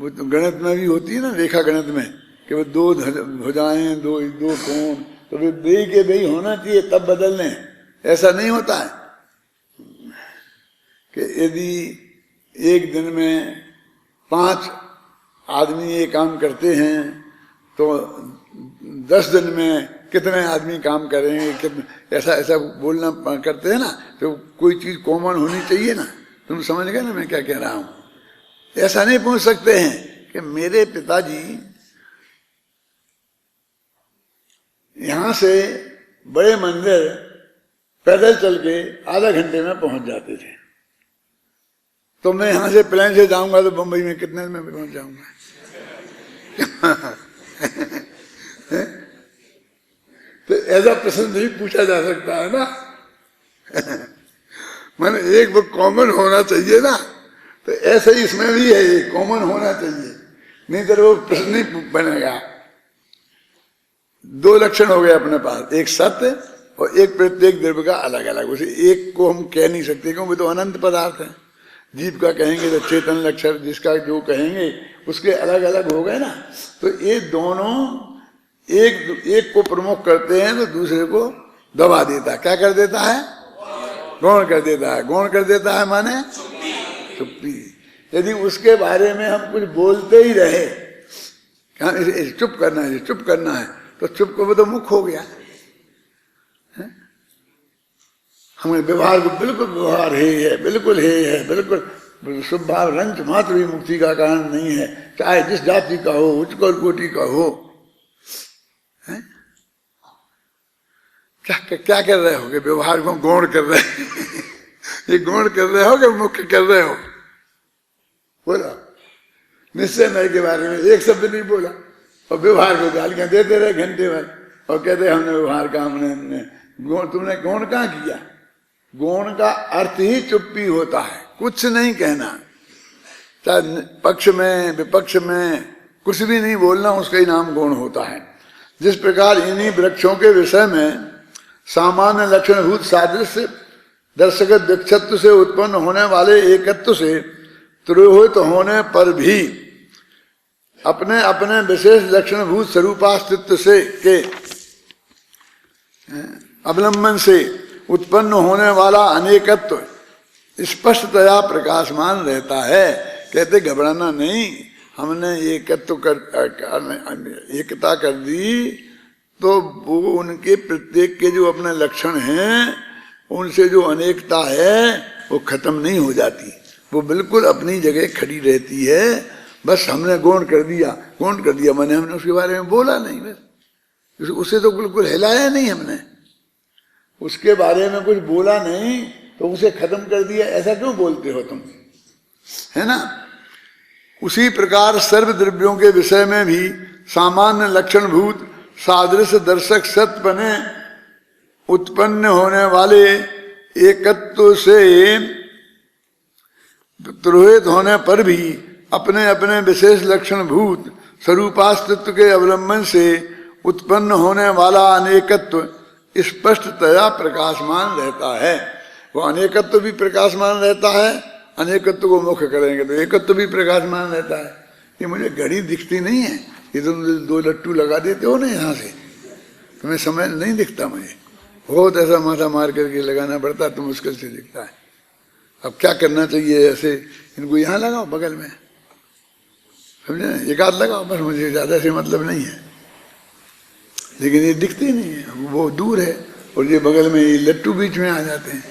वो तो गणित में भी होती है ना, रेखा गणित में, कि वो दो भुजाएं, दो कोण, तो वे बेई के बेई होना चाहिए तब बदलने। ऐसा नहीं होता है कि यदि एक दिन में 5 आदमी ये काम करते हैं तो 10 दिन में कितने आदमी काम करेंगे, कितने, ऐसा बोलना करते हैं ना। तो कोई चीज कॉमन होनी चाहिए ना। तुम समझ गए ना मैं क्या कह रहा हूं। ऐसा नहीं पूछ सकते हैं कि मेरे पिताजी यहां से बड़े मंदिर पैदल चल के आधा घंटे में पहुंच जाते थे, तो मैं यहां से प्लेन से जाऊंगा तो बंबई में कितने में पहुंच जाऊंगा। तो ऐसा प्रश्न नहीं पूछा जा सकता है ना। मैंने एक वो कॉमन होना चाहिए ना, तो ऐसे ही इसमें भी है, ये कॉमन होना चाहिए, नहीं तो वो प्रश्न नहीं बनेगा। 2 लक्षण हो गए अपने पास, एक सत्य और एक प्रत्येक द्रव्य का अलग अलग। उसे एक को हम कह नहीं सकते क्योंकि तो अनंत पदार्थ है। जीव का कहेंगे तो चेतन लक्षण, जिसका जो कहेंगे उसके अलग अलग हो गए ना। तो ये दोनों एक को प्रमुख करते हैं तो दूसरे को दबा देता है। क्या कर देता है? गौण कर देता है। गौण कर देता है माने चुप्पी। यदि उसके बारे में हम कुछ बोलते ही रहे, चुप करना है, चुप करना है, तो चुप को तो मुख हो गया। हमें व्यवहार को बिल्कुल व्यवहार है, बिल्कुल है, बिल्कुल शुभ भाव रंच मात्र भी मुक्ति का कारण नहीं है, चाहे जिस जाति का हो, उच्च कोटि का हो। क्या कर रहे हो कि व्यवहार को गौण कर रहे ये गौण कर रहे हो कि मुख्य कर रहे हो? बोला निश्चय नए के बारे में एक शब्द नहीं बोला और व्यवहार को गालियां देते रहे घंटे भर और कहते हमने व्यवहार का, हमने गौण, तुमने गौण कहाँ किया? गौण का अर्थ ही चुप्पी होता है, कुछ नहीं कहना, चाहे पक्ष में विपक्ष में कुछ भी नहीं बोलना, उसका ही नाम गौण होता है। जिस प्रकार इन्हीं वृक्षों के विषय में सामान्य लक्षणभूत सादृश्य दर्शक वृक्षत्व से उत्पन्न होने वाले एकत्व से तुरोहित होने पर भी अपने अपने विशेष लक्षणभूत स्वरूपास्तित्व से के अवलंबन से उत्पन्न होने वाला अनेकत्व स्पष्टतया प्रकाशमान रहता है। कहते घबराना नहीं, हमने एकत्व एकता कर दी तो वो उनके प्रत्येक के जो अपने लक्षण हैं उनसे जो अनेकता है वो खत्म नहीं हो जाती, वो बिल्कुल अपनी जगह खड़ी रहती है। बस हमने गौण कर दिया, गौण कर दिया मैंने, हमने उसके बारे में बोला नहीं, बस उसे तो बिल्कुल हिलाया नहीं हमने, उसके बारे में कुछ बोला नहीं तो उसे खत्म कर दिया, ऐसा क्यों बोलते हो तुम, है ना। उसी प्रकार सर्व द्रव्यों के विषय में भी सामान्य लक्षण भूत सादृश्य दर्शक सत्य बने उत्पन्न होने वाले एकत्व से तिरोहित होने पर भी अपने अपने विशेष लक्षण भूत स्वरूपास्तित्व के अवलंबन से उत्पन्न होने वाला अनेकत्व स्पष्टतया प्रकाशमान रहता है। वो अनेकत्व भी प्रकाशमान रहता है, अनेकत्व को मुख्य करेंगे तो एकत्व भी प्रकाशमान रहता है। ये मुझे घड़ी दिखती नहीं है, ये तुम दो लट्टू लगा देते हो ना यहाँ से, तुम्हें समय नहीं दिखता, मुझे बहुत ऐसा माथा मार करके लगाना पड़ता है तो मुश्किल से दिखता है। अब क्या करना चाहिए, ऐसे इनको यहाँ लगाओ बगल में, समझे, एक आध लगाओ बस, मुझे ज़्यादा से मतलब नहीं है, लेकिन ये दिखती नहीं है, वो दूर है और ये बगल में ये लट्टू बीच में आ जाते हैं,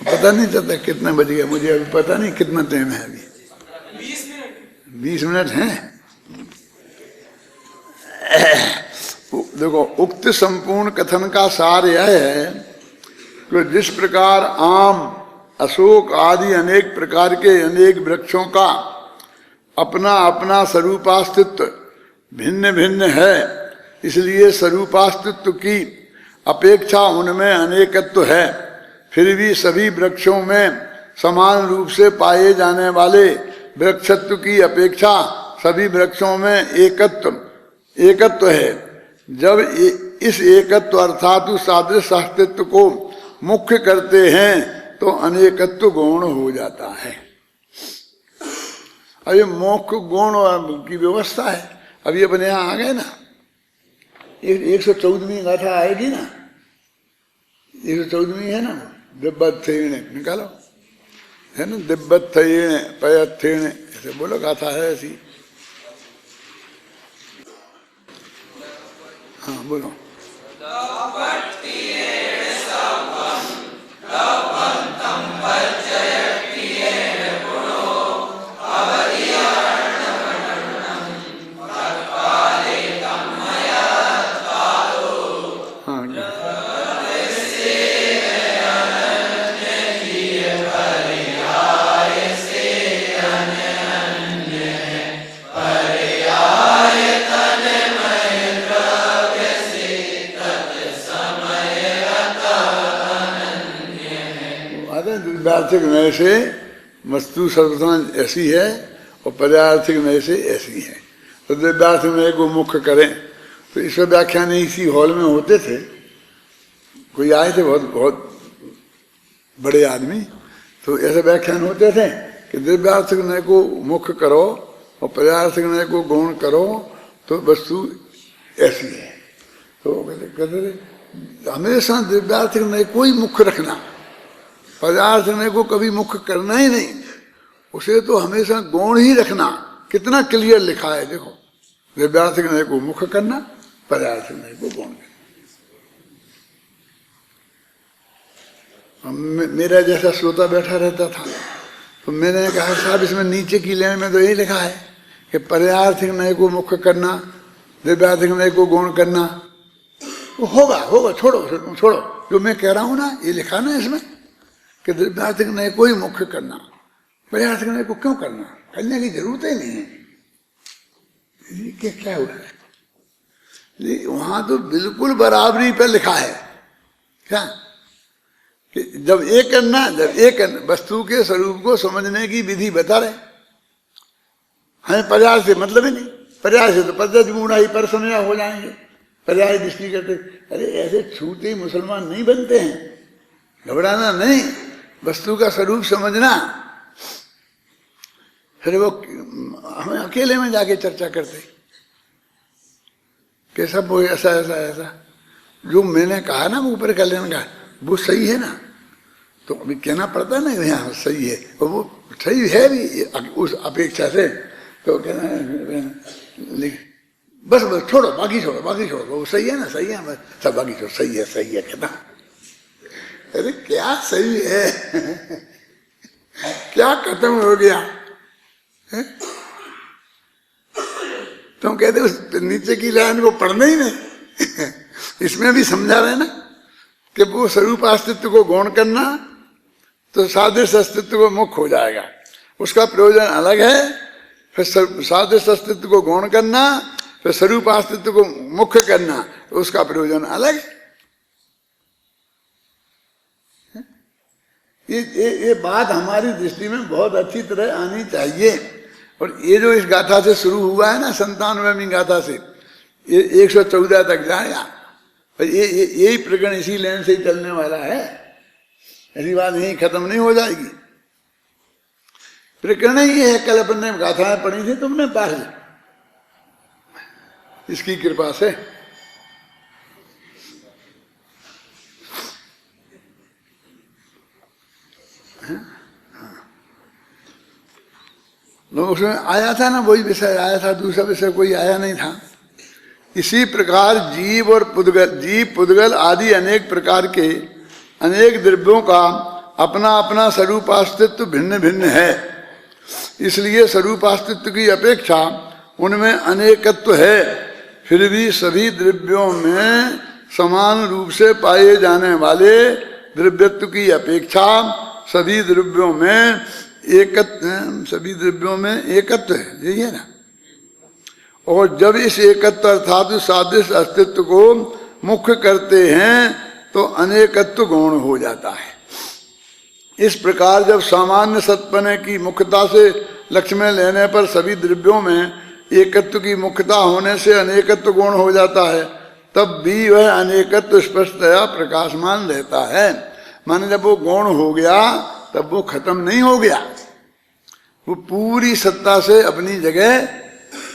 पता नहीं चलता कितना बज गया, मुझे अभी पता नहीं कितना टाइम है, अभी 20 मिनट हैं। देखो, उक्त संपूर्ण कथन का सार यह है कि जिस प्रकार आम, अशोक आदि अनेक प्रकार के अनेक वृक्षों का अपना अपना स्वरूपास्तित्व भिन्न भिन्न है, इसलिए स्वरूपास्तित्व की अपेक्षा उनमें अनेकत्व है, फिर भी सभी वृक्षों में समान रूप से पाए जाने वाले वृक्षत्व की अपेक्षा सभी वृक्षों में एकत्व है। जब इस एकत्व अर्थात उस सादृश्य अस्तित्व को मुख्य करते हैं तो अनेकत्व गौण हो जाता है। अब ये मुख्य गौण की व्यवस्था है। अभी अपने यहाँ आ गए ना, 114वीं गाथा आएगी ना, 114वीं है ना, दिब्बत्थेण निकालो, है ना, दिब्बत्थेण पयत्थेण, ऐसे बोलो, गाथा है ऐसी। हाँ बोलो। आर्थिक नय से वस्तु सर्वथा ऐसी है और पर्यार्थिक नय से ऐसी है। तो दिव्यार्थिक नय को मुख्य करें तो ईश्वर व्याख्यान इसी हॉल में होते थे, कोई आए थे बहुत बहुत बड़े आदमी, तो ऐसे व्याख्यान होते थे कि दिव्यार्थिक नय को मुख्य करो और पर्यार्थिक नय को गौण करो तो वस्तु ऐसी है। तो कहते हमेशा दिव्यार्थिक नय को ही मुख्य रखना, पदार्थ नय को कभी मुख्य करना ही नहीं, उसे तो हमेशा गौण ही रखना। कितना क्लियर लिखा है देखो, दिव्यार्थिक नय को मुख्य करना, पदार्थ नय को गौण करना। मेरा जैसा श्रोता बैठा रहता था तो मैंने कहा साहब इसमें नीचे की लाइन में तो यही लिखा है कि पर्यार्थिक नय को मुख्य करना, दिव्यार्थिक नय को गौण करना। तो होगा होगा, छोड़ो छोड़ो, जो मैं कह रहा हूं ना ये लिखा ना इसमें कि दिव्यार्थिक नय को ही मुख्य करना, पर्यार्थिक नय को क्यों करना, करने की जरूरत ही नहीं है। क्या हुआ है, वहां तो बिल्कुल बराबरी पर लिखा है क्या कि जब एक करना, जब एक करना, वस्तु के स्वरूप को समझने की विधि बता रहे। हमें पर्याय से मतलब ही नहीं, पर्याय से तो पद्धति मूढ़ा ही पर समय हो जाएंगे, पर्याय दृष्टि करते। अरे ऐसे छूते मुसलमान नहीं बनते हैं, घबराना नहीं, वस्तु का स्वरूप समझना। फिर वो हमें अकेले में जाके चर्चा करते कि सब वो ऐसा ऐसा ऐसा, जो मैंने कहा ना ऊपर कल्याण का वो सही है ना, तो अभी कहना पड़ता है ना यहाँ सही है, और वो सही है भी उस अपेक्षा से। तो कहना बस बस छोड़ो, बाकी छोड़ो, बाकी छोड़ो, वो सही है ना, सही है, बस सब बाकी छोड़ो, सही है कहना। अरे क्या सही है क्या खत्म हो गया है? तुम कहते उस नीचे की लाइन को पढ़ना ही नहीं इसमें भी समझा रहे ना कि वो स्वरूप अस्तित्व को गौण करना तो सादृश अस्तित्व को मुख्य हो जाएगा, उसका प्रयोजन अलग है। फिर सादृश अस्तित्व को गौण करना, फिर स्वरूप अस्तित्व को मुख्य करना, तो उसका प्रयोजन अलग है। ये बात हमारी दृष्टि में बहुत अच्छी तरह आनी चाहिए। और ये जो इस गाथा से शुरू हुआ है ना, 97वीं गाथा से ये 114 तक जाएगा, यही प्रकरण इसी लाइन से ही चलने वाला है। ऐसी बात यही खत्म नहीं हो जाएगी। प्रकरण ये है, कल अपन ने गाथाएं पढ़ी थी तुमने पास, इसकी कृपा से। लोग उसमें आया था ना, वही विषय आया था, दूसरा विषय कोई आया नहीं था। इसी प्रकार जीव और पुद्गल आदि अनेक प्रकार के अनेक द्रव्यों का अपना अपना स्वरूपास्तित्व भिन्न भिन्न है, इसलिए स्वरूपास्तित्व की अपेक्षा उनमें अनेकत्व है। फिर भी सभी द्रव्यों में समान रूप से पाए जाने वाले द्रव्यत्व की अपेक्षा सभी द्रव्यों में एकत्व है, यही है ना। और जब इस एकत्व अर्थात सादृश अस्तित्व को मुख्य करते हैं तो अनेकत्व गौण हो जाता है। इस प्रकार जब सामान्य सत्पने की मुख्यता से लक्ष्य में लेने पर सभी द्रव्यों में एकत्व की मुख्यता होने से अनेकत्व गौण हो जाता है, तब भी वह अनेकत्व स्पष्टतया प्रकाशमान रहता है। माने जब वो गौण हो गया तब वो खत्म नहीं हो गया, वो पूरी सत्ता से अपनी जगह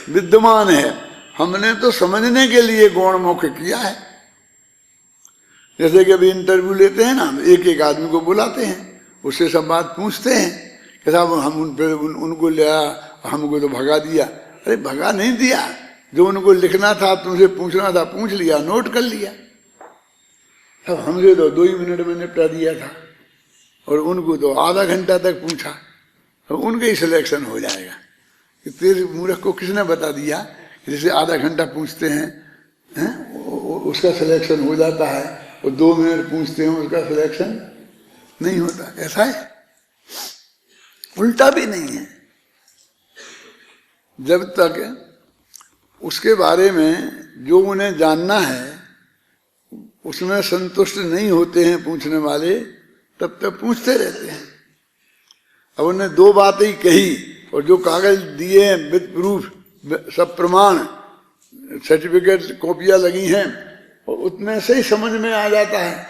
विद्यमान है। हमने तो समझने के लिए गौण मुख्य किया है। जैसे कि अभी इंटरव्यू लेते हैं ना, एक एक आदमी को बुलाते हैं, उससे सब बात पूछते हैं कि साहब हम उनको लिया, हमको तो भगा दिया। अरे भगा नहीं दिया, जो उनको लिखना था, तुमसे पूछना था, पूछ लिया, नोट कर लिया। अब हमसे तो 2 ही मिनट में निपटा दिया था, और उनको तो आधा घंटा तक पूछा, तो उनका ही सिलेक्शन हो जाएगा। कि तेरे मूर्ख को किसने बता दिया, जैसे आधा घंटा पूछते हैं उसका सिलेक्शन हो जाता है, और 2 मिनट पूछते हैं उसका सिलेक्शन नहीं होता। ऐसा है, उल्टा भी नहीं है। जब तक उसके बारे में जो उन्हें जानना है उसमें संतुष्ट नहीं होते हैं पूछने वाले, तब तक पूछते रहते हैं। अब उन्हें 2 बातें ही कही, और जो कागज दिए हैं विद प्रूफ, सब प्रमाण, सर्टिफिकेट, कॉपियां लगी हैं, और उतने से ही समझ में आ जाता है,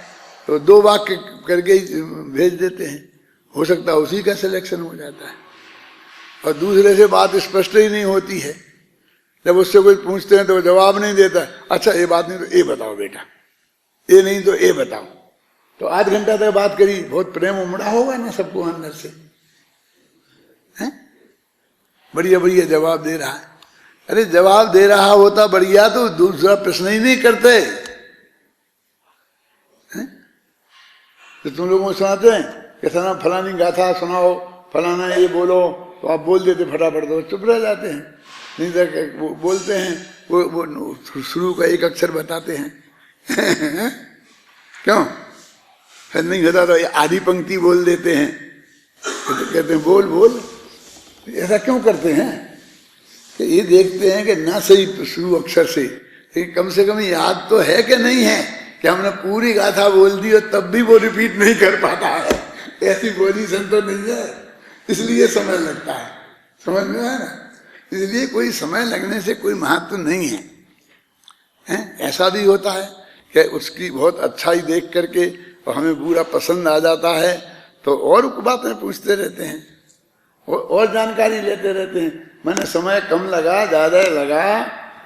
तो 2 वाक्य करके ही भेज देते हैं। हो सकता है उसी का सिलेक्शन हो जाता है। और दूसरे से बात स्पष्ट ही नहीं होती है। जब उससे कोई पूछते हैं तो वो जवाब नहीं देता, अच्छा ये बात नहीं तो ये बताओ बेटा, ये नहीं तो ये बताओ। तो आध घंटा तक बात करी, बहुत प्रेम उमड़ा होगा ना सबको अंदर से, हैं? बढ़िया बढ़िया जवाब दे रहा है। अरे जवाब दे रहा होता बढ़िया तो दूसरा प्रश्न ही नहीं करते हैं? तो तुम लोगों को सुनाते हैं कि सना फलानी गाथा सुनाओ, फलाना ये बोलो, तो आप बोल देते फटाफट, तो चुप रह जाते हैं। नहीं तो वो बोलते हैं, वो शुरू का एक अक्षर बताते हैं क्यों? फिर नहीं होता तो आधी पंक्ति बोल देते हैं, तो कहते हैं बोल बोल। ऐसा क्यों करते हैं? कि ये देखते हैं कि ना सही शुरू अक्षर से, लेकिन कम से कम याद तो है कि नहीं है कि हमने पूरी गाथा बोल दी और तब भी वो रिपीट नहीं कर पाता है। ऐसी पोजीशन तो नहीं है, इसलिए समय लगता है। समझ में आया ना? इसलिए कोई समय लगने से कोई महत्व नहीं है, हैं? ऐसा भी होता है कि उसकी बहुत अच्छाई देख करके और हमें पूरा पसंद आ जाता है, तो और बातें पूछते रहते हैं और जानकारी लेते रहते हैं। मैंने समय कम लगा ज़्यादा लगा,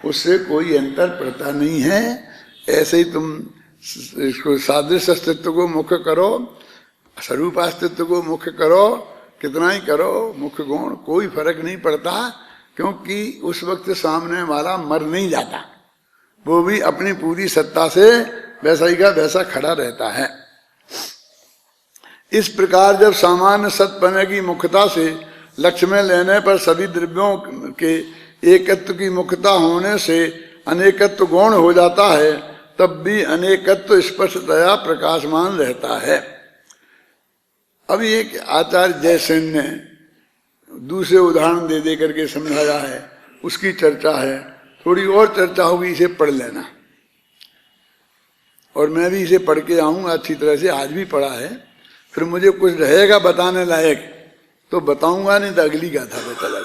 उससे कोई अंतर पड़ता नहीं है। ऐसे ही तुम इसको सादृश अस्तित्व को मुख्य करो, स्वरूप अस्तित्व को मुख्य करो, कितना ही करो, मुख्य गुण, कोई फर्क नहीं पड़ता, क्योंकि उस वक्त सामने वाला मर नहीं जाता, वो भी अपनी पूरी सत्ता से वैसा ही का वैसा खड़ा रहता है। इस प्रकार जब सामान्य सत्पने की मुख्यता से लक्ष्य में लेने पर सभी द्रव्यों के एकत्व की मुख्यता होने से अनेकत्व गौण हो जाता है, तब भी अनेकत्व स्पष्टतया प्रकाशमान रहता है। अभी एक आचार्य जयसेन ने दूसरे उदाहरण दे दे करके समझाया है, उसकी चर्चा है, थोड़ी और चर्चा होगी, इसे पढ़ लेना। और मैं भी इसे पढ़ के आऊँगा अच्छी तरह से, आज भी पढ़ा है, फिर मुझे कुछ रहेगा बताने लायक तो बताऊंगा, नहीं तो अगली गाथा पे चला